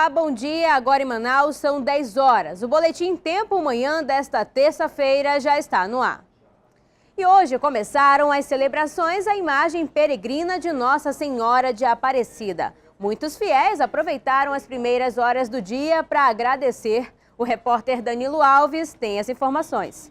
Olá, bom dia. Agora em Manaus são 10 horas. O Boletim Tempo Manhã desta terça-feira já está no ar. E hoje começaram as celebrações à imagem peregrina de Nossa Senhora de Aparecida. Muitos fiéis aproveitaram as primeiras horas do dia para agradecer. O repórter Danilo Alves tem as informações.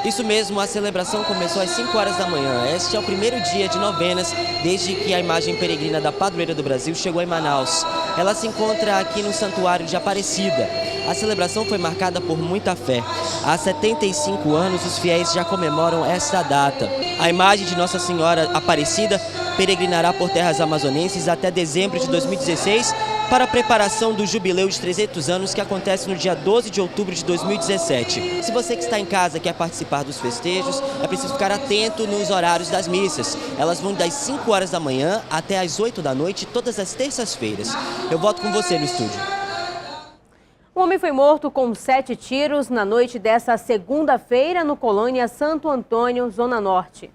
Isso mesmo, a celebração começou às 5 horas da manhã. Este é o primeiro dia de novenas desde que a imagem peregrina da Padroeira do Brasil chegou em Manaus. Ela se encontra aqui no Santuário de Aparecida. A celebração foi marcada por muita fé. Há 75 anos, os fiéis já comemoram esta data. A imagem de Nossa Senhora Aparecida peregrinará por terras amazonenses até dezembro de 2016 para a preparação do jubileu de 300 anos que acontece no dia 12 de outubro de 2017. Se você que está em casa quer participar dos festejos, é preciso ficar atento nos horários das missas. Elas vão das 5 horas da manhã até as 8 da noite, todas as terças-feiras. Eu volto com você no estúdio. Um homem foi morto com 7 tiros na noite dessa segunda-feira no Colônia Santo Antônio, Zona Norte.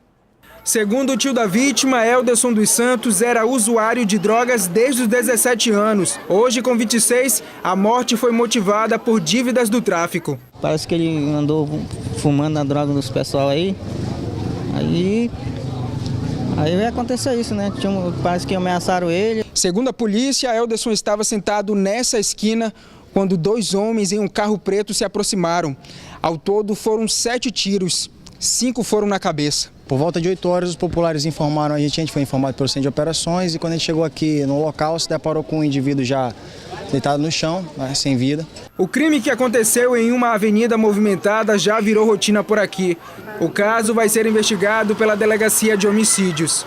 Segundo o tio da vítima, Elderson dos Santos era usuário de drogas desde os 17 anos. Hoje, com 26, a morte foi motivada por dívidas do tráfico. Parece que ele andou fumando a droga dos pessoal aí vai acontecer isso, né? Parece que ameaçaram ele. Segundo a polícia, Elderson estava sentado nessa esquina quando 2 homens em um carro preto se aproximaram. Ao todo, foram 7 tiros, 5 foram na cabeça. Por volta de 8 horas, os populares informaram a gente foi informado pelo centro de operações e quando a gente chegou aqui no local, se deparou com um indivíduo já deitado no chão, né, sem vida. O crime que aconteceu em uma avenida movimentada já virou rotina por aqui. O caso vai ser investigado pela Delegacia de Homicídios.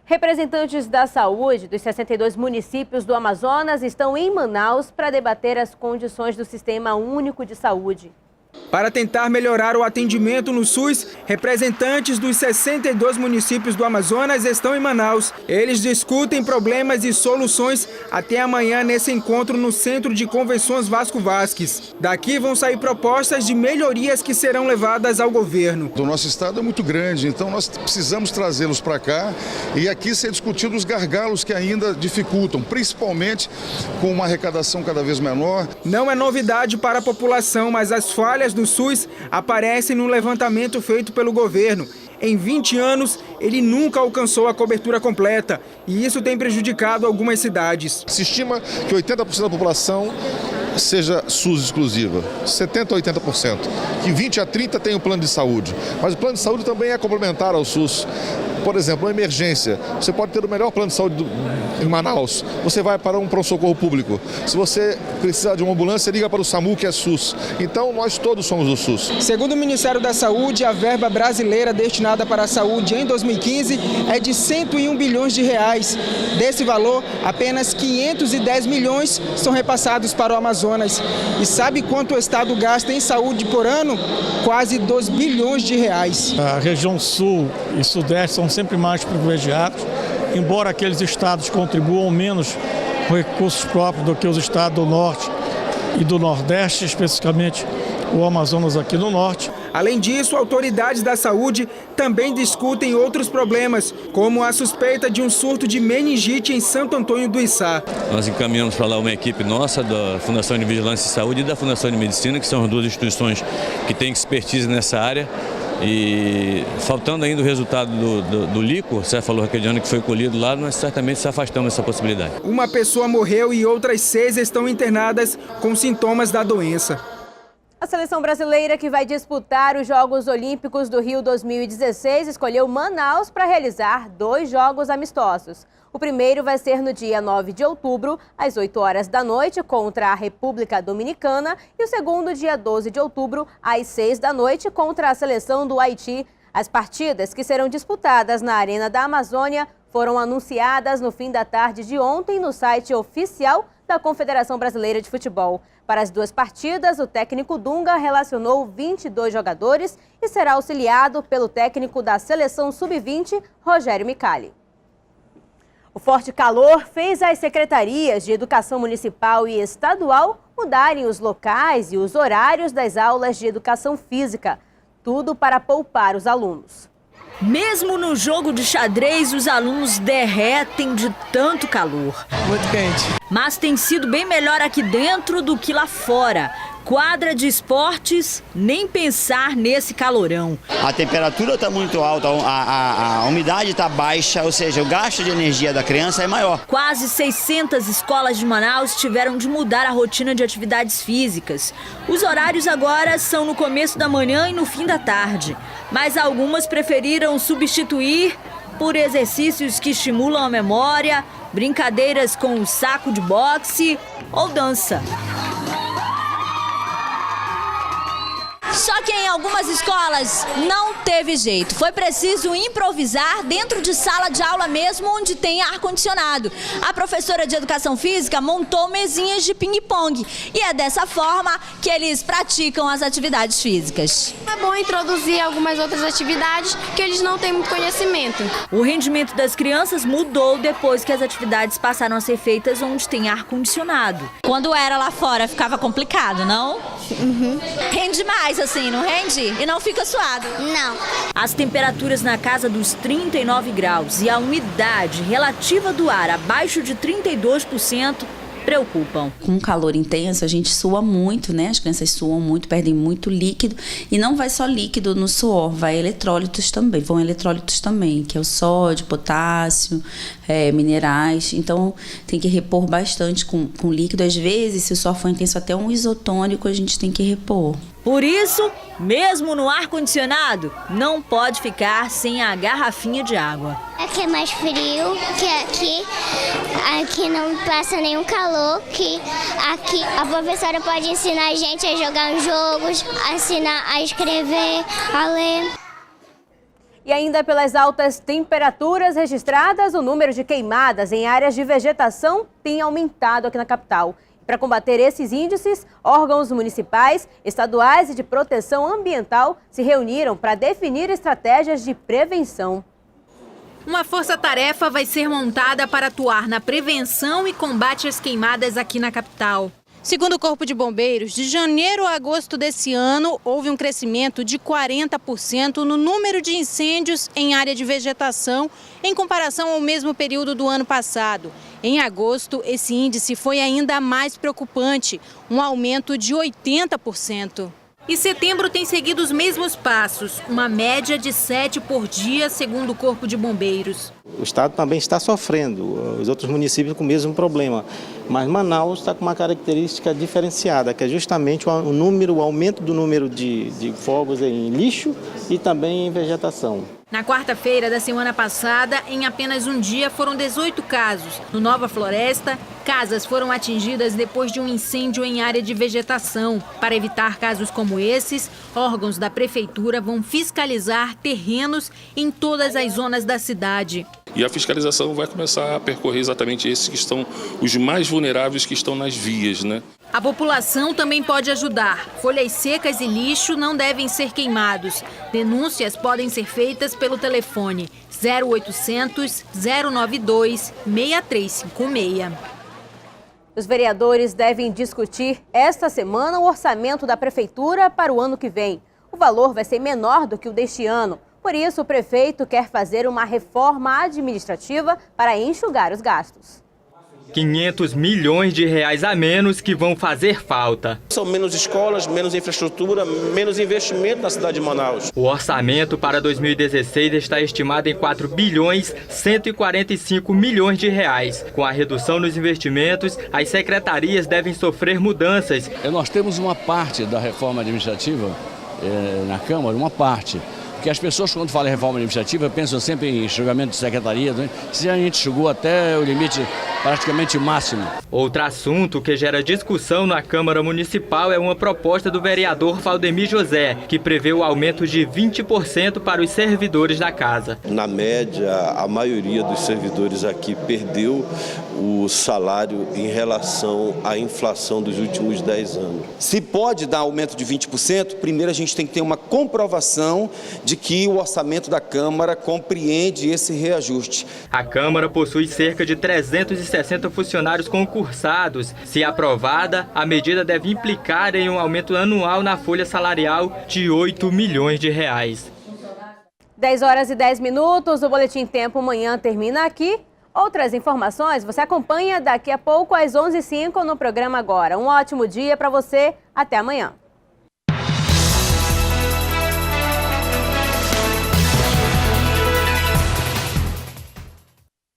Representantes da saúde dos 62 municípios do Amazonas estão em Manaus para debater as condições do Sistema Único de Saúde. Para tentar melhorar o atendimento no SUS, representantes dos 62 municípios do Amazonas estão em Manaus. Eles discutem problemas e soluções até amanhã nesse encontro no Centro de Convenções Vasco Vasques. Daqui vão sair propostas de melhorias que serão levadas ao governo. O nosso estado é muito grande, então nós precisamos trazê-los para cá e aqui ser discutido os gargalos que ainda dificultam, principalmente com uma arrecadação cada vez menor. Não é novidade para a população, mas as falhas do SUS aparecem no levantamento feito pelo governo. Em 20 anos, ele nunca alcançou a cobertura completa e isso tem prejudicado algumas cidades. Se estima que 80% da população seja SUS exclusiva, 70% a 80%, que 20% a 30% tem o plano de saúde, mas o plano de saúde também é complementar ao SUS. Por exemplo, uma emergência, você pode ter o melhor plano de saúde em Manaus, você vai para um pronto-socorro público. Se você precisar de uma ambulância, liga para o SAMU, que é SUS. Então, nós todos somos do SUS. Segundo o Ministério da Saúde, a verba brasileira destinada para a saúde em 2015 é de 101 bilhões de reais. Desse valor, apenas 510 milhões são repassados para o Amazonas. E sabe quanto o Estado gasta em saúde por ano? Quase 2 bilhões de reais. A região sul e sudeste são sempre mais privilegiados, embora aqueles estados contribuam menos com recursos próprios do que os estados do norte e do nordeste, especificamente o Amazonas aqui no norte. Além disso, autoridades da saúde também discutem outros problemas, como a suspeita de um surto de meningite em Santo Antônio do Içá. Nós encaminhamos para lá uma equipe nossa da Fundação de Vigilância e Saúde e da Fundação de Medicina, que são as 2 instituições que têm expertise nessa área. E faltando ainda o resultado do líquor cefalorraquidiano que foi colhido lá, nós certamente se afastamos dessa possibilidade. Uma pessoa morreu e outras 6 estão internadas com sintomas da doença. A seleção brasileira que vai disputar os Jogos Olímpicos do Rio 2016 escolheu Manaus para realizar 2 jogos amistosos. O primeiro vai ser no dia 9 de outubro, às 8 horas da noite, contra a República Dominicana, e o segundo, dia 12 de outubro, às 6 da noite, contra a seleção do Haiti. As partidas, que serão disputadas na Arena da Amazônia, foram anunciadas no fim da tarde de ontem no site oficial da Confederação Brasileira de Futebol. Para as 2 partidas, o técnico Dunga relacionou 22 jogadores e será auxiliado pelo técnico da seleção sub-20, Rogério Micali. O forte calor fez as secretarias de Educação Municipal e Estadual mudarem os locais e os horários das aulas de Educação Física. Tudo para poupar os alunos. Mesmo no jogo de xadrez, os alunos derretem de tanto calor. Muito quente. Mas tem sido bem melhor aqui dentro do que lá fora. Quadra de esportes, nem pensar nesse calorão. A temperatura está muito alta, a umidade está baixa, ou seja, o gasto de energia da criança é maior. Quase 600 escolas de Manaus tiveram de mudar a rotina de atividades físicas. Os horários agora são no começo da manhã e no fim da tarde. Mas algumas preferiram substituir por exercícios que estimulam a memória, brincadeiras com o saco de boxe ou dança. Só que em algumas escolas não teve jeito. Foi preciso improvisar dentro de sala de aula mesmo, onde tem ar-condicionado. A professora de educação física montou mesinhas de ping-pong. E é dessa forma que eles praticam as atividades físicas. É bom introduzir algumas outras atividades que eles não têm muito conhecimento. O rendimento das crianças mudou depois que as atividades passaram a ser feitas onde tem ar-condicionado. Quando era lá fora ficava complicado, não? Rende mais assim, não rende? E não fica suado? Não. As temperaturas na casa dos 39 graus e a umidade relativa do ar abaixo de 32% preocupam. Com calor intenso, a gente sua muito, né? As crianças suam muito, perdem muito líquido. E não vai só líquido no suor, vai eletrólitos também, que é o sódio, potássio, minerais. Então, tem que repor bastante com líquido. Às vezes, se o suor for intenso, até um isotônico a gente tem que repor. Por isso, mesmo no ar-condicionado, não pode ficar sem a garrafinha de água. Aqui é mais frio que aqui. Aqui não passa nenhum calor, que aqui a professora pode ensinar a gente a jogar os jogos, a ensinar a escrever, a ler. E ainda pelas altas temperaturas registradas, o número de queimadas em áreas de vegetação tem aumentado aqui na capital. Para combater esses índices, órgãos municipais, estaduais e de proteção ambiental se reuniram para definir estratégias de prevenção. Uma força-tarefa vai ser montada para atuar na prevenção e combate às queimadas aqui na capital. Segundo o Corpo de Bombeiros, de janeiro a agosto desse ano, houve um crescimento de 40% no número de incêndios em área de vegetação, em comparação ao mesmo período do ano passado. Em agosto, esse índice foi ainda mais preocupante, um aumento de 80%. E setembro tem seguido os mesmos passos, uma média de 7 por dia, segundo o Corpo de Bombeiros. O estado também está sofrendo, os outros municípios com o mesmo problema, mas Manaus está com uma característica diferenciada, que é justamente o aumento do número de fogos em lixo e também em vegetação. Na quarta-feira da semana passada, em apenas um dia, foram 18 casos. No Nova Floresta, casas foram atingidas depois de um incêndio em área de vegetação. Para evitar casos como esses, órgãos da prefeitura vão fiscalizar terrenos em todas as zonas da cidade. E a fiscalização vai começar a percorrer exatamente esses que estão os mais vulneráveis, que estão nas vias, né? A população também pode ajudar. Folhas secas e lixo não devem ser queimados. Denúncias podem ser feitas pelo telefone 0800 092 6356. Os vereadores devem discutir esta semana o orçamento da prefeitura para o ano que vem. O valor vai ser menor do que o deste ano. Por isso, o prefeito quer fazer uma reforma administrativa para enxugar os gastos. 500 milhões de reais a menos que vão fazer falta. São menos escolas, menos infraestrutura, menos investimento na cidade de Manaus. O orçamento para 2016 está estimado em 4 bilhões 145 milhões de reais. Com a redução nos investimentos, as secretarias devem sofrer mudanças. Nós temos uma parte da reforma administrativa na Câmara, uma parte. Porque as pessoas, quando falam em reforma administrativa, pensam sempre em enxugamento de secretarias, né? Se a gente chegou até o limite praticamente máximo. Outro assunto que gera discussão na Câmara Municipal é uma proposta do vereador Valdemir José, que prevê o aumento de 20% para os servidores da casa. Na média, a maioria dos servidores aqui perdeu o salário em relação à inflação dos últimos 10 anos. Se pode dar aumento de 20%, primeiro a gente tem que ter uma comprovação de que o orçamento da Câmara compreende esse reajuste. A Câmara possui cerca de 360 funcionários concursados. Se aprovada, a medida deve implicar em um aumento anual na folha salarial de 8 milhões de reais. 10 horas e 10 minutos, o Boletim Tempo Manhã termina aqui. Outras informações você acompanha daqui a pouco às 11h05 no programa Agora. Um ótimo dia para você, até amanhã.